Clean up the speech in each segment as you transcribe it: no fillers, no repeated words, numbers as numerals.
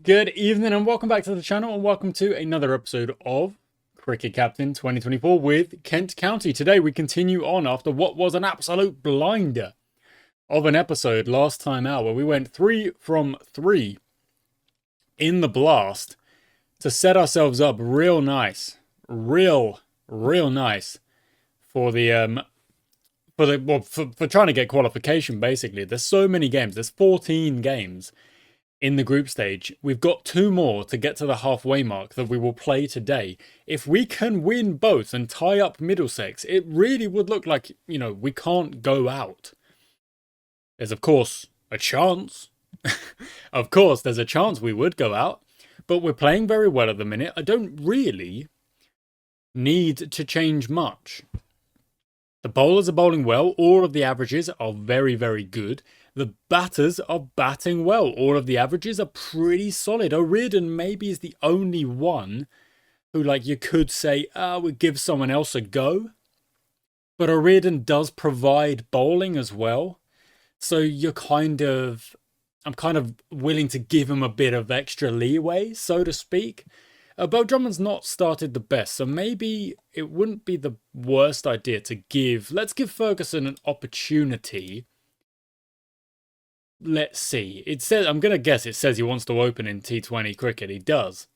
Good evening and welcome back to the channel and welcome to another episode of Cricket Captain 2024 with Kent County. Today we continue on after what was an absolute blinder of an episode last time out where we went 3 from 3 in the blast to set ourselves up real nice. Real nice for the for trying to get qualification basically. There's so many games. There's 14 games in the group stage. We've got 2 more to get to the halfway mark that we will play today. If we can win both and tie up Middlesex, it really would look like, we can't go out. There's, of course, a chance. Of course, there's a chance we would go out. But we're playing very well at the minute. I don't really need to change much. The bowlers are bowling well. All of the averages are very, very good. The batters are batting well. All of the averages are pretty solid. O'Riordan maybe is the only one who, you could say, would give someone else a go. But O'Riordan does provide bowling as well. So I'm kind of willing to give him a bit of extra leeway, so to speak. Beau Drummond's not started the best, so maybe it wouldn't be the worst idea to let's give Ferguson an opportunity. Let's see. It says, I'm going to guess it says he wants to open in T20 cricket. He does.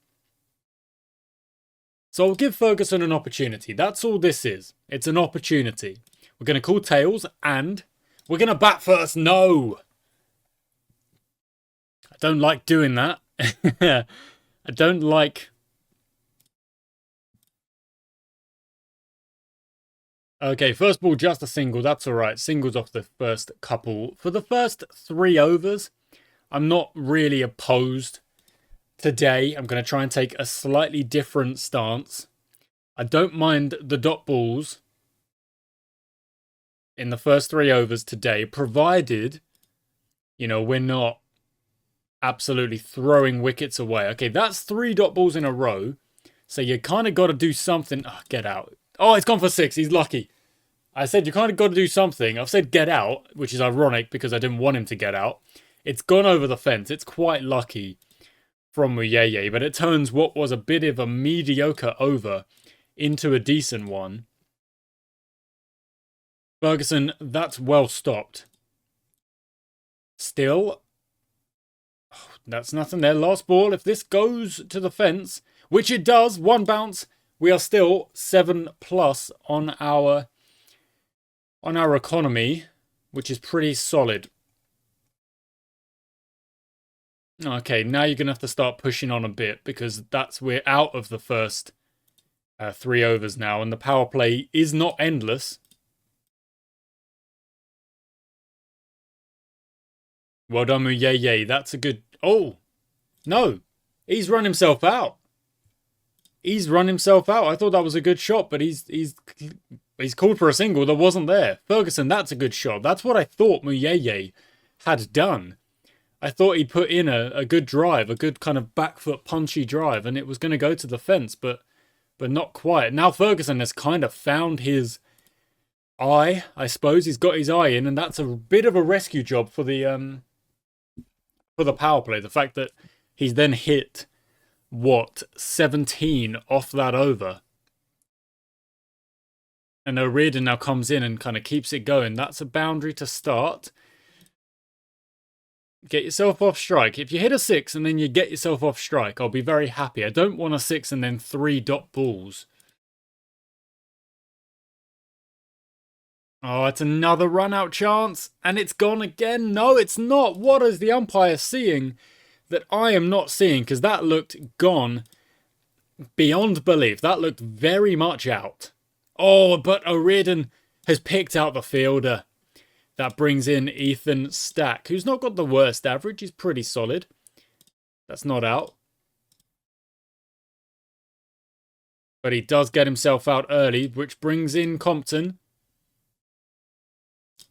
So I'll give Ferguson an opportunity. That's all this is. It's an opportunity. We're going to call tails and we're going to bat first. No! I don't like doing that. I don't like... Okay, first ball, just a single. That's all right. Singles off the first couple. For the first 3 overs, I'm not really opposed today. I'm going to try and take a slightly different stance. I don't mind the dot balls in the first 3 overs today, provided, we're not absolutely throwing wickets away. Okay, that's 3 dot balls in a row. So you kind of got to do something. Oh, get out. Oh, it's gone for 6. He's lucky. I said you kind of got to do something. I've said get out, which is ironic because I didn't want him to get out. It's gone over the fence. It's quite lucky from Muyeye, but it turns what was a bit of a mediocre over into a decent one. Ferguson, that's well stopped. Still, that's nothing there. Last ball. If this goes to the fence, which it does, 1 bounce, we are still 7+ on our economy, which is pretty solid. Okay, now you're going to have to start pushing on a bit because we're out of the first 3 overs now, and the power play is not endless. Well done, Muyeye. That's a good... Oh! No! He's run himself out. He's run himself out. I thought that was a good shot, but he's called for a single that wasn't there. Ferguson, that's a good shot. That's what I thought Muyeye had done. I thought he'd put in a good drive, a good kind of back foot punchy drive, and it was going to go to the fence, but not quite. Now Ferguson has kind of found his eye, I suppose. He's got his eye in, and that's a bit of a rescue job for the power play. The fact that he's then hit... 17 off that over. And O'Riordan now comes in and kind of keeps it going. That's a boundary to start. Get yourself off strike. If you hit a 6 and then you get yourself off strike, I'll be very happy. I don't want a 6 and then 3 dot balls. Oh, it's another run-out chance. And it's gone again. No, it's not. What is the umpire seeing that I am not seeing? Because that looked gone beyond belief. That looked very much out. Oh, but O'Riordan has picked out the fielder. That brings in Ethan Stack, who's not got the worst average. He's pretty solid. That's not out. But he does get himself out early, which brings in Compton.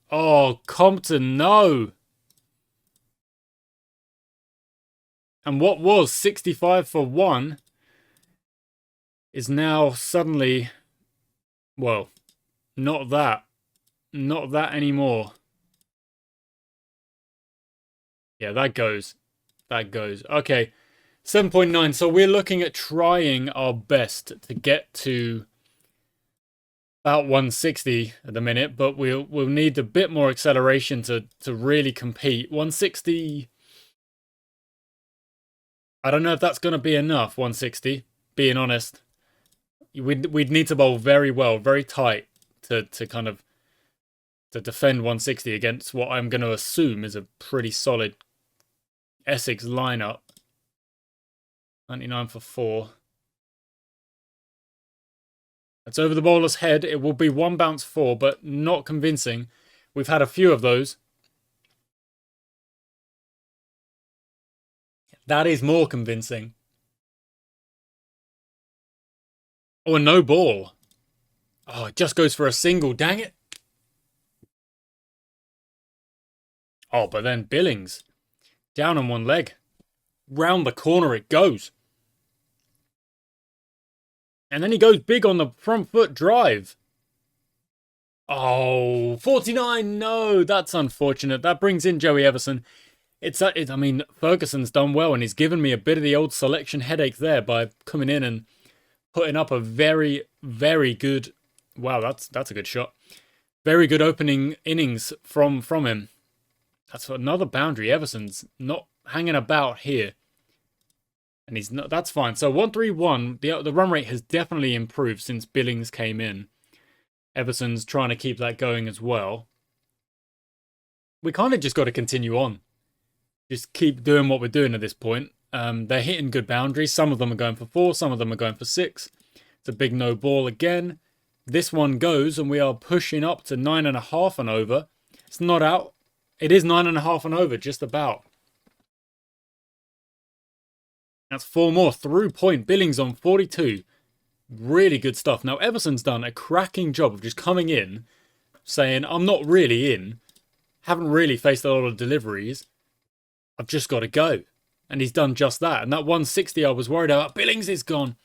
Oh, Compton, no. And what was 65 for 1 is now suddenly, well, not that. Not that anymore. Yeah, that goes. That goes. Okay. 7.9. So we're looking at trying our best to get to about 160 at the minute, but we'll need a bit more acceleration to really compete. 160. I don't know if that's going to be enough. 160. Being honest, we'd need to bowl very well, very tight to kind of to defend 160 against what I'm going to assume is a pretty solid Essex lineup. 99 for 4. It's over the bowler's head. It will be 1 bounce 4, but not convincing. We've had a few of those. That is more convincing. Oh, a no ball. Oh, it just goes for a single. Dang it. Oh, but then Billings. Down on one leg. Round the corner it goes. And then he goes big on the front foot drive. Oh, 49. No, that's unfortunate. That brings in Joey Everson. I mean, Ferguson's done well, and he's given me a bit of the old selection headache there by coming in and putting up a very, very good... Wow, that's a good shot. Very good opening innings from him. That's another boundary. Everson's not hanging about here. And he's not. That's fine. So 131, the run rate has definitely improved since Billings came in. Everson's trying to keep that going as well. We kind of just got to continue on. Just keep doing what we're doing at this point. They're hitting good boundaries. Some of them are going for 4, some of them are going for 6. It's a big no ball again. This one goes, and we are pushing up to 9.5 and over. It's not out. It is 9.5 and over, just about. That's 4 more. Through point. Billings on 42. Really good stuff. Now, Everson's done a cracking job of just coming in, saying, I'm not really in. Haven't really faced a lot of deliveries. I've just got to go. And he's done just that. And that 160 I was worried about. Billings is gone.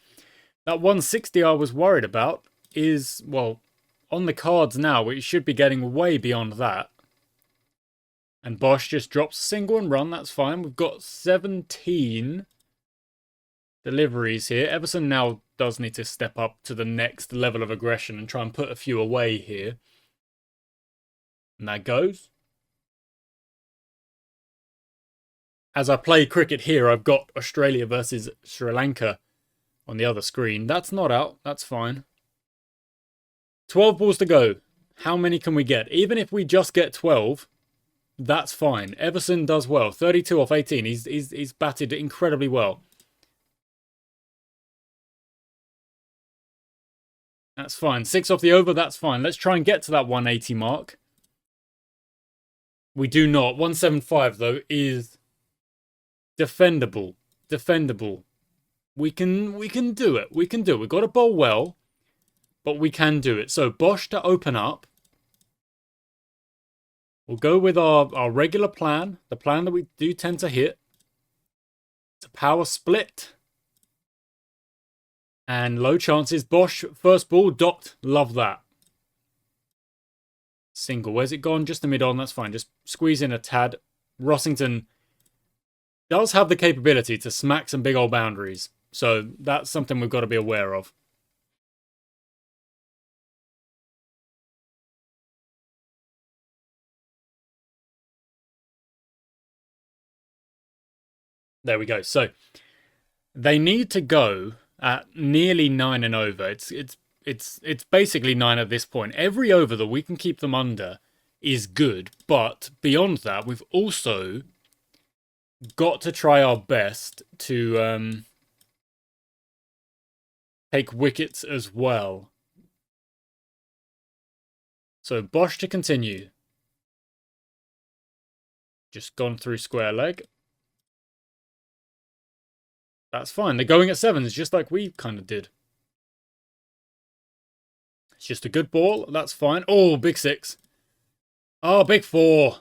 That 160 I was worried about is, well, on the cards now. We should be getting way beyond that. And Bosch just drops a single and run. That's fine. We've got 17 deliveries here. Everson now does need to step up to the next level of aggression and try and put a few away here. And that goes. As I play cricket here, I've got Australia versus Sri Lanka on the other screen. That's not out. That's fine. 12 balls to go. How many can we get? Even if we just get 12, that's fine. Everson does well. 32 off 18. He's batted incredibly well. That's fine. 6 off the over. That's fine. Let's try and get to that 180 mark. We do not. 175, though, is defendable. Defendable. We can do it. We can do it. We've got to bowl well, but we can do it. So Bosch to open up. We'll go with our regular plan. The plan that we do tend to hit. It's a power split. And low chances. Bosch, first ball, docked. Love that. Single. Where's it gone? Just the mid-on. That's fine. Just squeeze in a tad. Rossington does have the capability to smack some big old boundaries. So that's something we've got to be aware of. There we go. So they need to go at nearly 9 and over. It's basically 9 at this point. Every over that we can keep them under is good, but beyond that, we've also got to try our best to take wickets as well. So Bosch to continue. Just gone through square leg. That's fine. They're going at 7s, just like we kind of did. It's just a good ball. That's fine. Oh, big 6. Oh, big 4.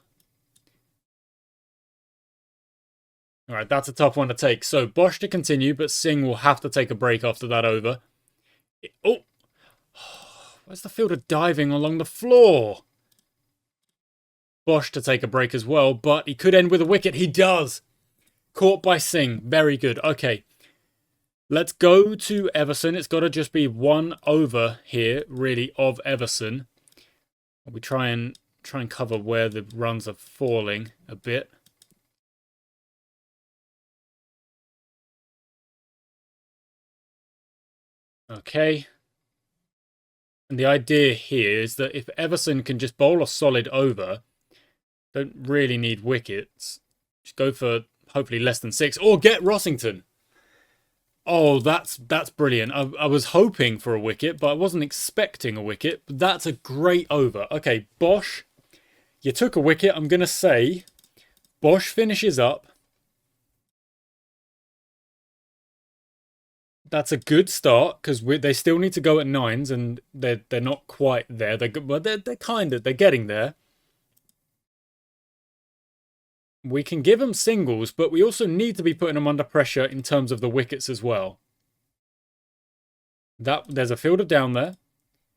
All right, that's a tough one to take. So Bosch to continue, but Singh will have to take a break after that over. Oh, where's the fielder diving along the floor? Bosch to take a break as well, but he could end with a wicket. He does. Caught by Singh. Very good. Okay. Let's go to Everson. It's got to just be one over here, really, of Everson. We try and cover where the runs are falling a bit. Okay. And the idea here is that if Everson can just bowl a solid over, don't really need wickets. Just go for hopefully less than 6 or get Rossington. Oh, that's brilliant. I was hoping for a wicket, but I wasn't expecting a wicket. But that's a great over. Okay, Bosch, you took a wicket. I'm going to say Bosch finishes up. That's a good start because they still need to go at 9s and they're not quite there. They're kind of, they're getting there. We can give them singles, but we also need to be putting them under pressure in terms of the wickets as well. There's a fielder down there.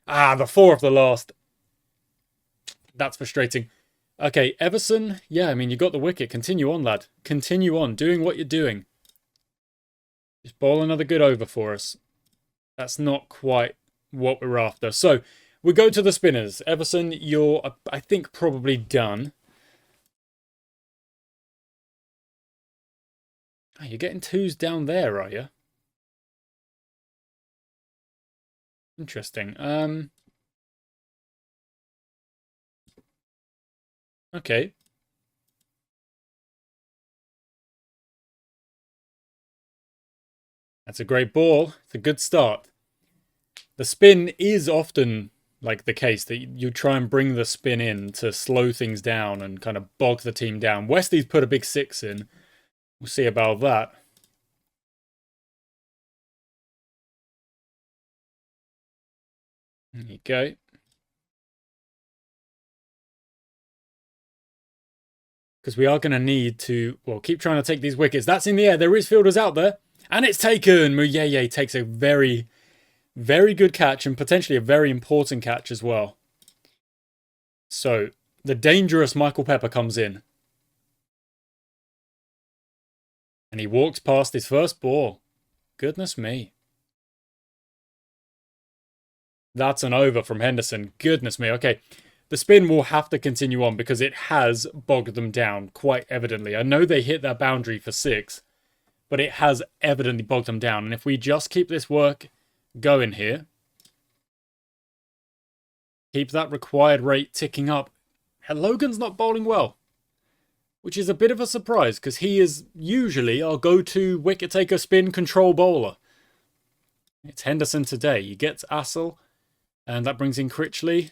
Ah, the 4 of the last. That's frustrating. Okay, Everson. Yeah, I mean, you got the wicket. Continue on, lad. Continue on, doing what you're doing. Just bowl another good over for us. That's not quite what we're after. So, we go to the spinners. Everson, you're, I think, probably done. Oh, you're getting 2s down there, are you? Interesting. Okay. That's a great ball. It's a good start. The spin is often like the case that you try and bring the spin in to slow things down and kind of bog the team down. Westie's put a big 6 in. We'll see about that. There you go. Because we are going to need to, well, keep trying to take these wickets. That's in the air. There is fielders out there. And it's taken. Muyeye takes a very, very good catch and potentially a very important catch as well. So, the dangerous Michael Pepper comes in. And he walks past his first ball. Goodness me. That's an over from Henderson. Goodness me. Okay. The spin will have to continue on because it has bogged them down quite evidently. I know they hit that boundary for 6, but it has evidently bogged them down. And if we just keep this work going here, keep that required rate ticking up. Logan's not bowling well, which is a bit of a surprise because he is usually our go-to wicket taker spin control bowler. It's Henderson today. He gets Assel, and that brings in Critchley.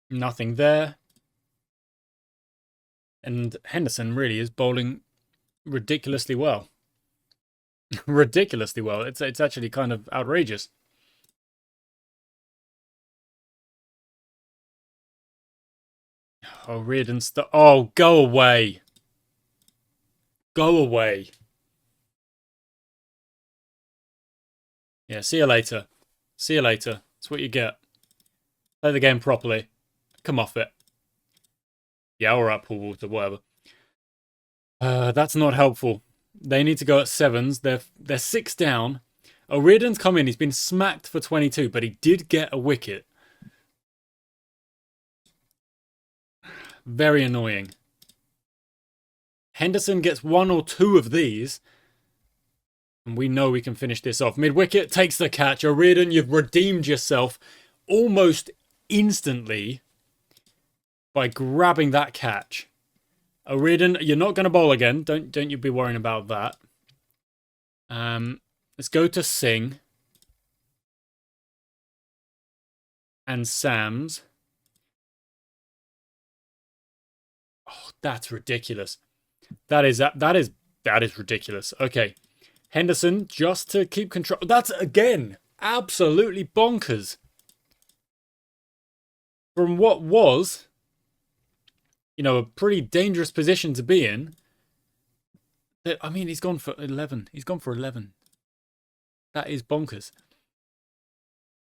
Nothing there. And Henderson really is bowling ridiculously well. Ridiculously well. It's actually kind of outrageous. Oh, Reardon oh, go away. Go away. Yeah, see you later. See you later. That's what you get. Play the game properly. Come off it. Yeah, alright, Paul Walter, whatever. That's not helpful. They need to go at 7s. They're 6 down. O'Riordan's come in. He's been smacked for 22, but he did get a wicket. Very annoying. Henderson gets 1 or 2 of these. And we know we can finish this off. Mid-wicket takes the catch. O'Riordan, you've redeemed yourself almost instantly by grabbing that catch. O'Riordan, you're not going to bowl again. Don't you be worrying about that. Let's go to Singh. And Sams. Oh, that's ridiculous. That is ridiculous. Okay. Henderson, just to keep control. That's, again, absolutely bonkers. From what was, you know, a pretty dangerous position to be in. I mean, he's gone for 11. He's gone for 11. That is bonkers.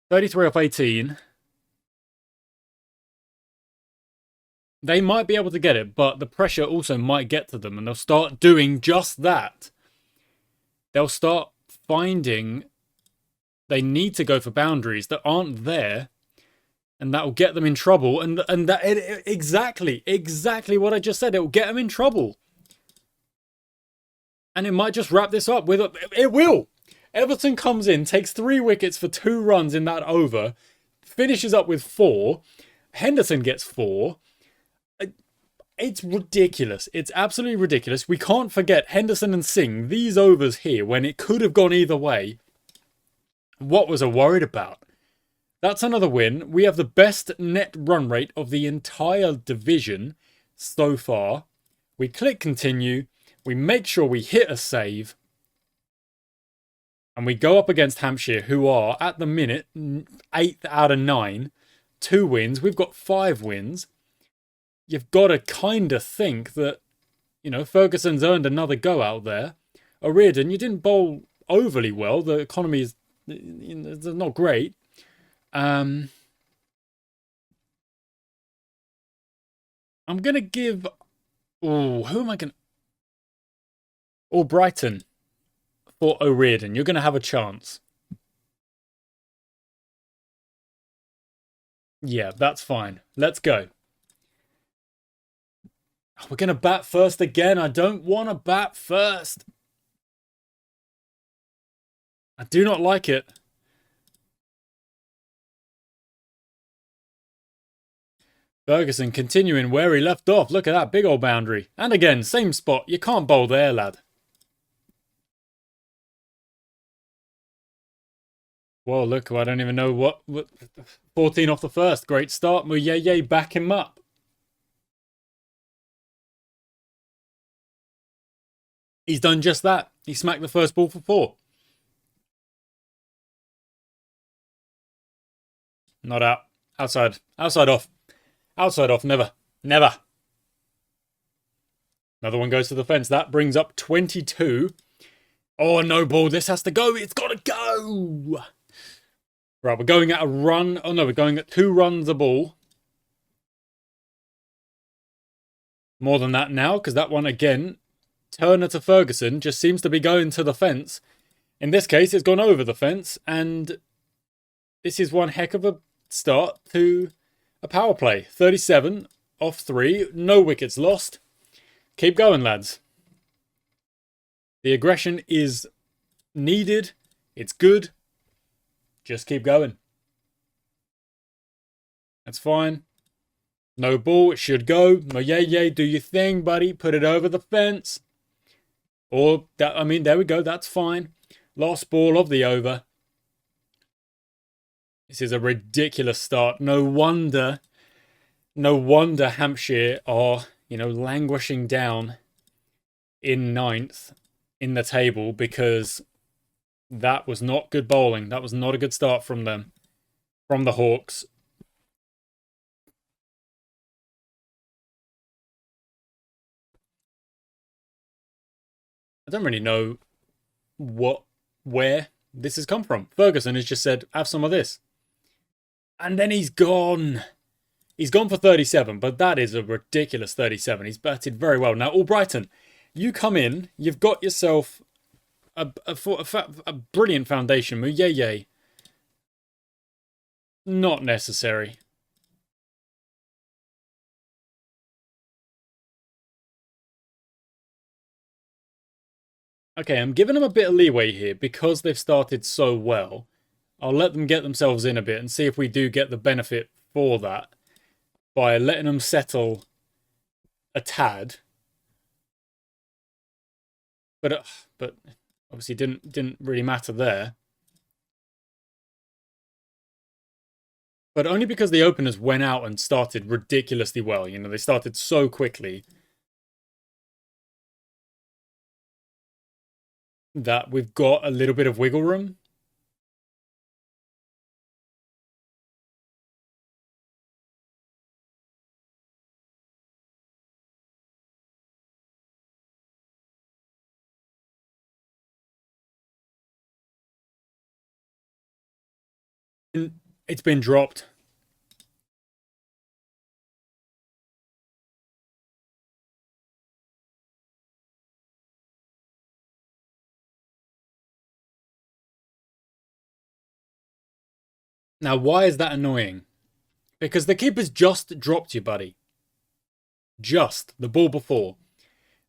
33 off 18. They might be able to get it, but the pressure also might get to them, and they'll start doing just that. They'll start finding they need to go for boundaries that aren't there, and that will get them in trouble. And exactly what I just said. It will get them in trouble, and it might just wrap this up with it will. Everton comes in, takes 3 wickets for 2 runs in that over, finishes up with 4. Henderson gets 4. It's ridiculous. It's absolutely ridiculous. We can't forget Henderson and Singh, these overs here, when it could have gone either way. What was I worried about? That's another win. We have the best net run rate of the entire division so far. We click continue. We make sure we hit a save. And we go up against Hampshire, who are, at the minute, 8th out of 9. 2 wins. We've got 5 wins. You've got to kind of think that, you know, Ferguson's earned another go out there. O'Riordan, you didn't bowl overly well. The economy is not great. I'm going to give... Oh, who am I going to... Oh, Brighton for O'Riordan. You're going to have a chance. Yeah, that's fine. Let's go. We're going to bat first again. I don't want to bat first. I do not like it. Ferguson continuing where he left off. Look at that big old boundary. And again, same spot. You can't bowl there, lad. Well, look, I don't even know what 14 off the first. Great start. Muyeye, back him up. He's done just that. He smacked the first ball for 4. Not out. Outside. Outside off. Outside off. Never. Never. Another one goes to the fence. That brings up 22. Oh, no ball. This has to go. It's got to go. Right, we're going at a run. Oh, no, we're going at 2 runs a ball. More than that now, because that one, again, Turner to Ferguson just seems to be going to the fence. In this case, it's gone over the fence, and this is one heck of a start to a power play. 37 off 3, no wickets lost. Keep going, lads. The aggression is needed. It's good. Just keep going. That's fine. No ball. It should go. Moyeye, do your thing, buddy. Put it over the fence. Or, that, I mean, there we go. That's fine. Last ball of the over. This is a ridiculous start. No wonder Hampshire are, you know, languishing down in 9th in the table, because that was not good bowling. That was not a good start from them, from the Hawks. I don't really know where this has come from. Ferguson has just said, have some of this. And then he's gone. He's gone for 37, but that is a ridiculous 37. He's batted very well. Now, Albrighton, you come in, you've got yourself a brilliant foundation. Muyeye. Not necessary. Okay, I'm giving them a bit of leeway here because they've started so well. I'll let them get themselves in a bit and see if we do get the benefit for that by letting them settle a tad. But obviously didn't really matter there. But only because the openers went out and started ridiculously well. You know, they started so quickly that we've got a little bit of wiggle room. It's been dropped. Now, why is that annoying? Because the keeper's just dropped you, buddy. Just the ball before.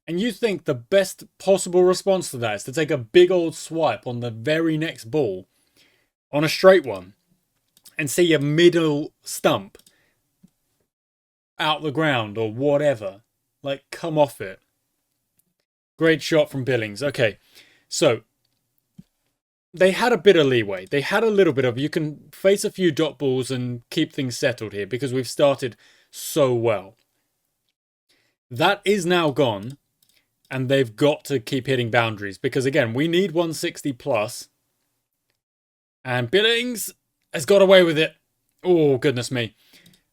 And you think the best possible response to that is to take a big old swipe on the very next ball on a straight one and see your middle stump out the ground or whatever. Like, come off it. Great shot from Billings. Okay, so they had a bit of leeway. They had a little bit of, you can face a few dot balls and keep things settled here because we've started so well. That is now gone, and they've got to keep hitting boundaries because, again, we need 160 plus. And Billings has got away with it. Oh, goodness me.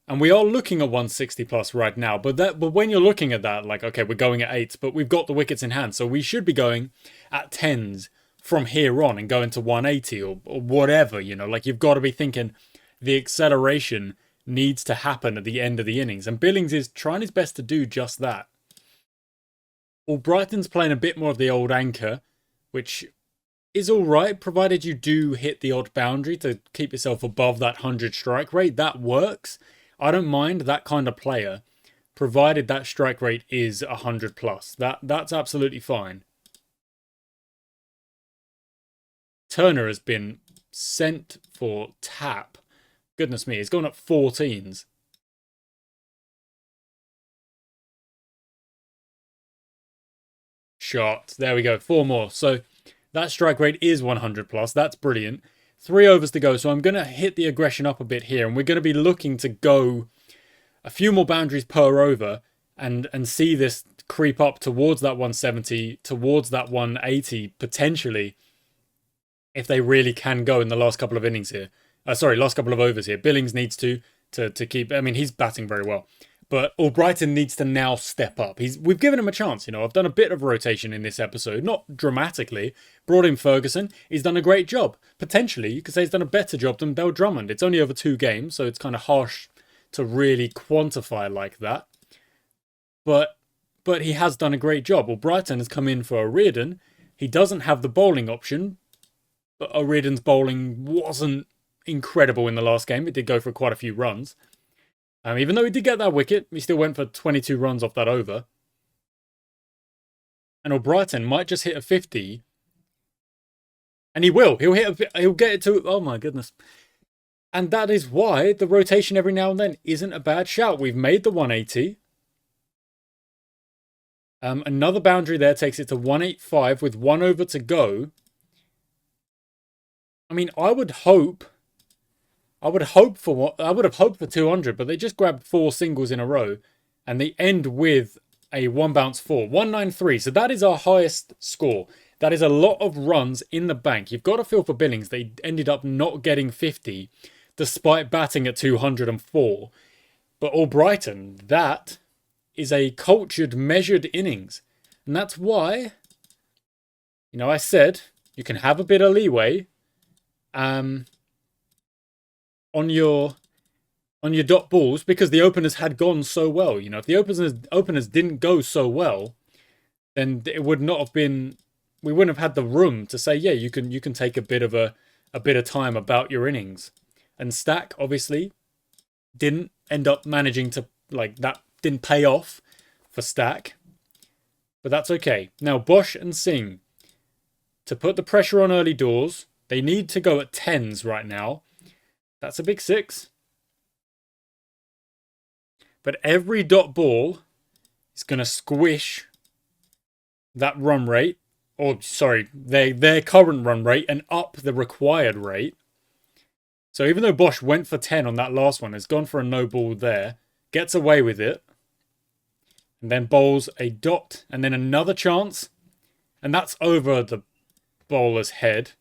And we are looking at 160 plus right now. But when you're looking at that, like, okay, we're going at 8s, but we've got the wickets in hand. So we should be going at 10s from here on and going to 180 or whatever, you know. Like, you've got to be thinking the acceleration needs to happen at the end of the innings. And Billings is trying his best to do just that. Brighton's playing a bit more of the old anchor, which is all right, provided you do hit the odd boundary to keep yourself above that 100 strike rate. That works. I don't mind that kind of player, provided that strike rate is 100 plus. That's absolutely fine. Turner has been sent for tap. Goodness me, he's gone up 14s. Shot. There we go. 4 more. So that strike rate is 100 plus. That's brilliant. 3 overs to go. So I'm going to hit the aggression up a bit here. And we're going to be looking to go a few more boundaries per over and see this creep up towards that 170, towards that 180, potentially, if they really can go in the last couple of innings here. Last couple of overs here. Billings needs to keep... I mean, he's batting very well. But Albrighton needs to now step up. We've given him a chance, you know. I've done a bit of rotation in this episode, not dramatically. Brought in Ferguson. He's done a great job. Potentially, you could say he's done a better job than Bell Drummond. It's only over 2 games, so it's kind of harsh to really quantify like that. But he has done a great job. Albrighton has come in for O'Riordan. He doesn't have the bowling option, but O'Riordan's bowling wasn't incredible in the last game. It did go for quite a few runs. Even though he did get that wicket, he still went for 22 runs off that over. And Albrighton might just hit a 50. And he will. He'll get it to... Oh my goodness. And that is why the rotation every now and then isn't a bad shout. We've made the 180. Another boundary there takes it to 185 with 1 over to go. I mean, I would have hoped for 200, but they just grabbed 4 singles in a row, and they end with a 1 bounce 4, 193. So that is our highest score. That is a lot of runs in the bank. You've got to feel for Billings. They ended up not getting 50, despite batting at 204. But Albrighton, that is a cultured, measured innings, and that's why, you know, I said you can have a bit of leeway. On your dot balls, because the openers had gone so well. You know, if the openers didn't go so well, then it would not have been... We wouldn't have had the room to say, yeah, you can take a bit of time about your innings. And Stack obviously didn't end up managing to, like, that didn't pay off for Stack. But that's okay. Now Bosch and Singh, to put the pressure on early doors, they need to go at 10s right now. That's a big 6. But every dot ball is going to squish that run rate. Or, sorry, their current run rate and up the required rate. So even though Bosch went for 10 on that last one, has gone for a no ball there. Gets away with it. And then bowls a dot. And then another chance. And that's over the bowler's head.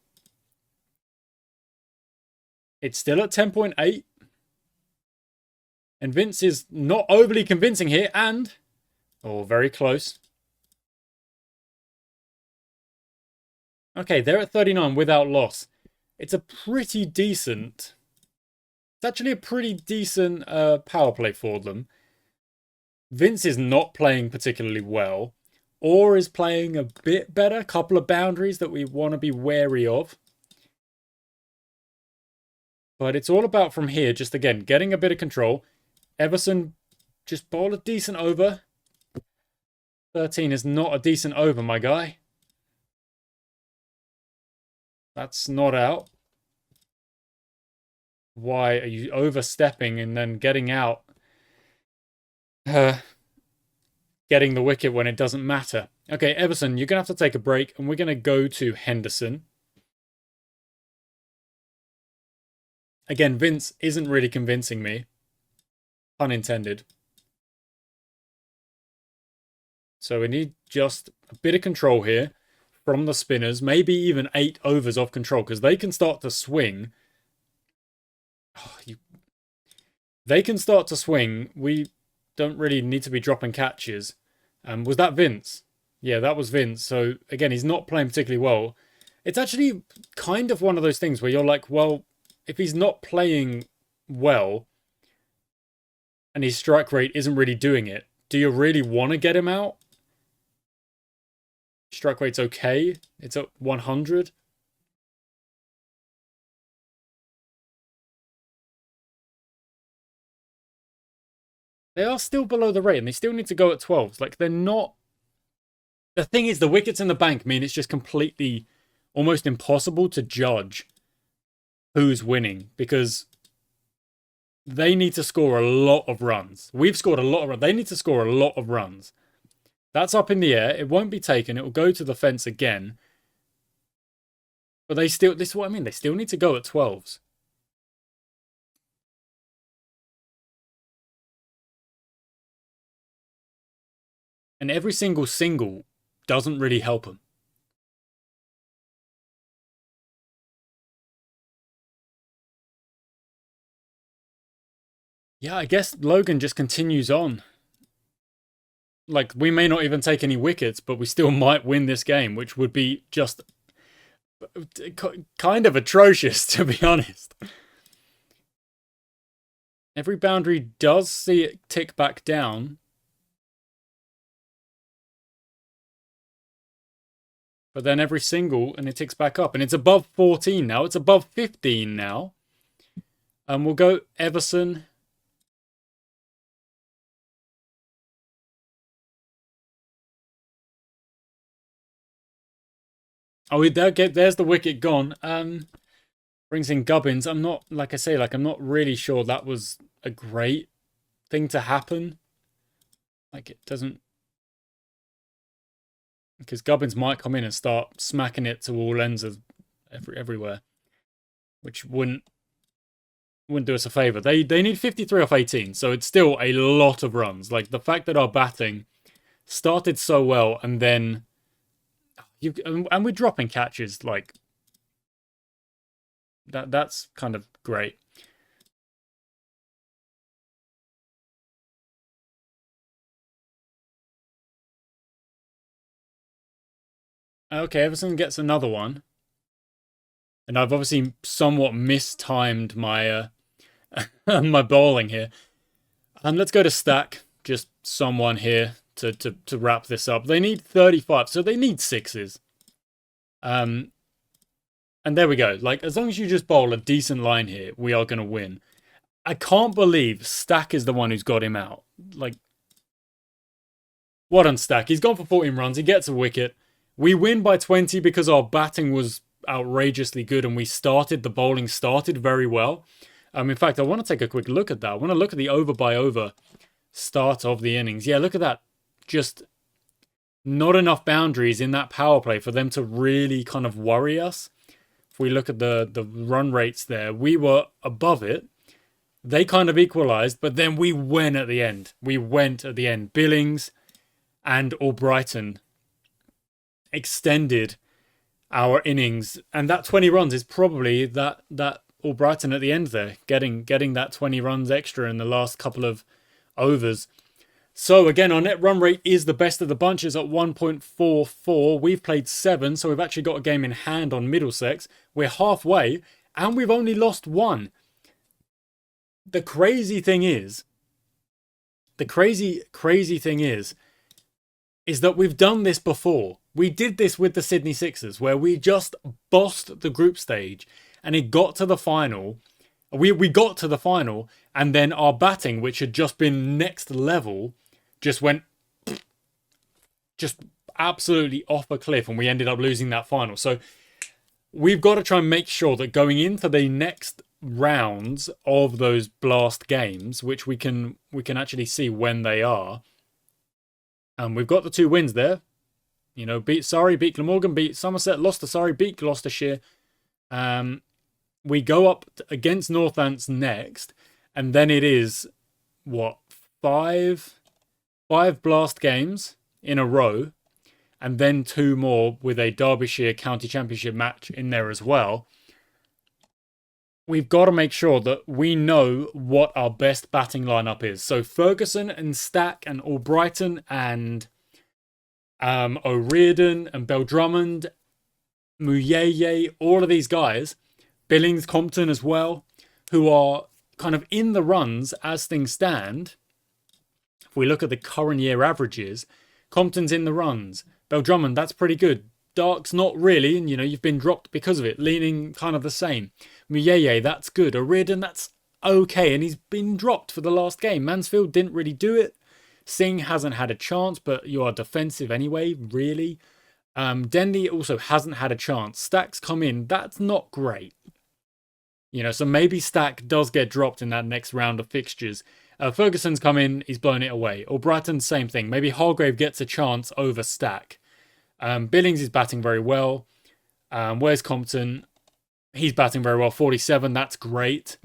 It's still at 10.8. And Vince is not overly convincing here. And... oh, very close. Okay, they're at 39 without loss. It's a pretty decent... It's actually a pretty decent power play for them. Vince is not playing particularly well. Or is playing a bit better. Couple of boundaries that we want to be wary of. But it's all about from here, just again, getting a bit of control. Everson just bowl a decent over. 13 is not a decent over, my guy. That's not out. Why are you overstepping and then getting out? Getting the wicket when it doesn't matter. Okay, Everson, you're going to have to take a break, and we're going to go to Henderson. Again, Vince isn't really convincing me. Pun intended. So we need just a bit of control here from the spinners. Maybe even 8 overs of control, because they can start to swing. Oh, they can start to swing. We don't really need to be dropping catches. Was that Vince? Yeah, that was Vince. So, again, he's not playing particularly well. It's actually kind of one of those things where you're like, well, if he's not playing well and his strike rate isn't really doing it, do you really want to get him out? Strike rate's okay. It's at 100. They are still below the rate, and they still need to go at 12s. Like, they're not... The thing is, the wickets in the bank mean it's just completely, almost impossible to judge who's winning, because they need to score a lot of runs. We've scored a lot of runs. They need to score a lot of runs. That's up in the air. It won't be taken. It will go to the fence again. But they still... This is what I mean. They still need to go at 12s. And every single doesn't really help them. Yeah, I guess Logan just continues on. Like, we may not even take any wickets, but we still might win this game, which would be just kind of atrocious, to be honest. Every boundary does see it tick back down. But then every single, and it ticks back up. And it's above 14 now. It's above 15 now. And we'll go Everson. Oh, there's the wicket gone. Brings in Gubbins. I'm not, like I say, I'm not really sure that was a great thing to happen. Like, it doesn't... Because Gubbins might come in and start smacking it to all ends of everywhere, which wouldn't do us a favour. They need 53 off 18, so it's still a lot of runs. Like, the fact that our batting started so well, and then and we're dropping catches, like that's kind of great. Okay, Everson gets another one. And I've obviously somewhat mistimed my my bowling here. And let's go to stack. Just someone here to wrap this up. They need 35, so they need 6s. And there we go. Like, as long as you just bowl a decent line here, we are going to win. I can't believe Stack is the one who's got him out. Like, what on Stack? He's gone for 14 runs. He gets a wicket. We win by 20 because our batting was outrageously good and the bowling started very well. In fact, I want to take a quick look at that. I want to look at the over by over start of the innings. Yeah, look at that. Just not enough boundaries in that power play for them to really kind of worry us. If we look at the run rates there, we were above it. They kind of equalised, but then we went at the end. Billings and Albrighton extended our innings, and that 20 runs is probably that Albrighton at the end there, getting that 20 runs extra in the last couple of overs. So again, our net run rate is the best of the bunches at 1.44. We've played 7, so we've actually got a game in hand on Middlesex. We're halfway, and we've only lost 1. The crazy thing is, is that we've done this before. We did this with the Sydney Sixers, where we just bossed the group stage, and it got to the final, We got to the final, and then our batting, which had just been next level, just went just absolutely off a cliff, and we ended up losing that final. So we've got to try and make sure that going into the next rounds of those blast games, which we can actually see when they are, and we've got the 2 wins there. You know, beat Surrey, beat Glamorgan, beat Somerset, lost to Surrey, beat Gloucestershire. We go up against Northants next, and then it is what, five blast games in a row, and then 2 more with a Derbyshire County Championship match in there as well. We've got to make sure that we know what our best batting lineup is. So Ferguson and Stack and Albrighton and O'Riordan and Beldrummond, Muyeye, all of these guys, Billings, Compton as well, who are kind of in the runs as things stand. If we look at the current year averages, Compton's in the runs. Beldrummond, that's pretty good. Dark's not really, and you've been dropped because of it. Leaning kind of the same. Muyeye, that's good. O'Riordan, that's okay, and he's been dropped for the last game. Mansfield didn't really do it. Singh hasn't had a chance, but you are defensive anyway, really. Denley also hasn't had a chance. Stack's come in, that's not great. So maybe Stack does get dropped in that next round of fixtures. Ferguson's come in, he's blown it away. Albrighton, same thing. Maybe Hargrave gets a chance over Stack. Billings is batting very well. Where's Compton? He's batting very well. 47, that's great.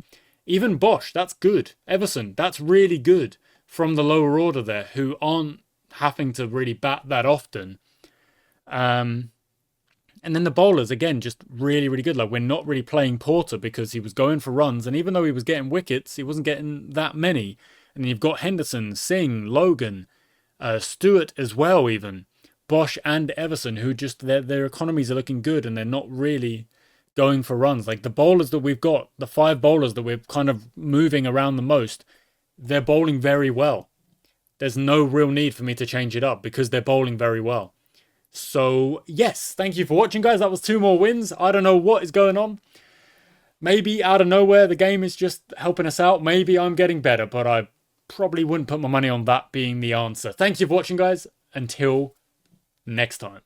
Even Bosch, that's good. Everson, that's really good. From the lower order there, who aren't having to really bat that often. And then the bowlers, again, just really, really good. Like, we're not really playing Porter because he was going for runs. And even though he was getting wickets, he wasn't getting that many. And then you've got Henderson, Singh, Logan, Stewart as well even. Bosch and Everson, who just, their economies are looking good and they're not really going for runs. Like, the bowlers that we've got, the 5 bowlers that we're kind of moving around the most, they're bowling very well. There's no real need for me to change it up because they're bowling very well. So, yes, thank you for watching, guys. That was 2 more wins. I don't know what is going on. Maybe out of nowhere, the game is just helping us out. Maybe I'm getting better, but I probably wouldn't put my money on that being the answer. Thank you for watching, guys. Until next time.